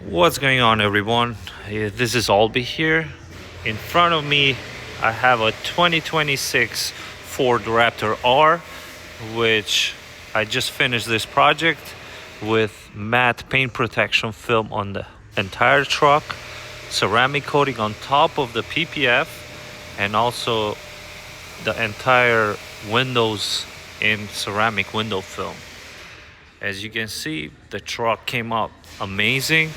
What's going on, everyone? This is Albi here. In front of me I have a 2026 Ford Raptor R, which I just finished this project with matte paint protection film on the entire truck, ceramic coating on top of the PPF, and also the entire windows in ceramic window film. As you can see, the truck came out amazing.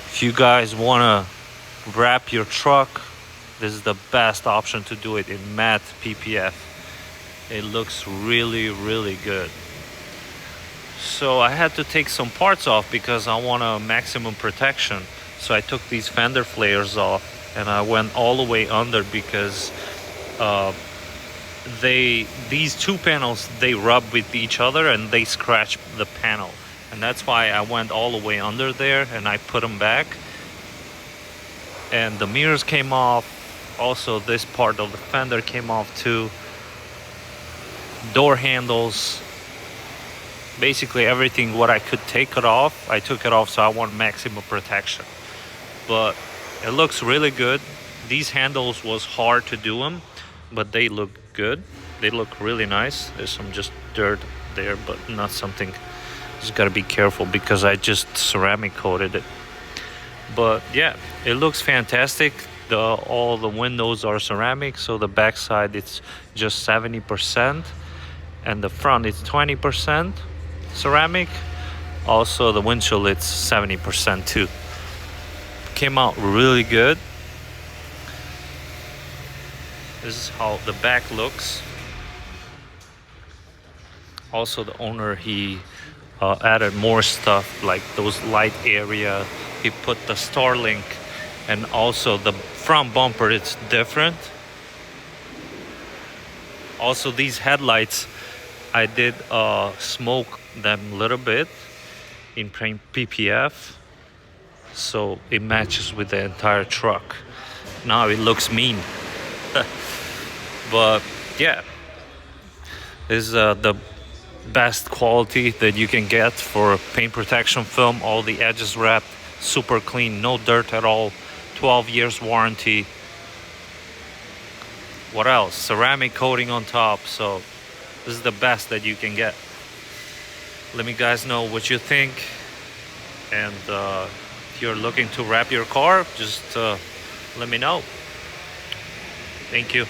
If you guys want to wrap your truck, this is the best option to do it in matte PPF. It looks really good. So I had to take some parts off because I want a maximum protection. So I took these fender flares off and I went all the way under because these two panels, they rub with each other and they scratch the panel, and that's why I went all the way under there and I put them back. And the mirrors came off, also this part of the fender came off too, door handles, basically everything what I could take it off, I took it off. So I want maximum protection, but it looks really good. These handles was hard to do them, but they look good. They look really nice. There's some just dirt there, but not something. Just gotta be careful because I just ceramic coated it. But yeah, it looks fantastic. All the windows are ceramic, so the back side it's just 70% and the front it's 20% ceramic. Also the windshield it's 70% too. Came out really good. This is how the back looks. Also the owner, he added more stuff like those light area. He put the Starlink, and also the front bumper, it's different. Also these headlights, I did smoke them a little bit in PPF, so it matches with the entire truck. Now it looks mean. But yeah, this is the best quality that you can get for paint protection film. All the edges wrapped, super clean, no dirt at all, 12 years warranty. What else? Ceramic coating on top. So this is the best that you can get. Let me guys know what you think, and if you're looking to wrap your car, just let me know. Thank you.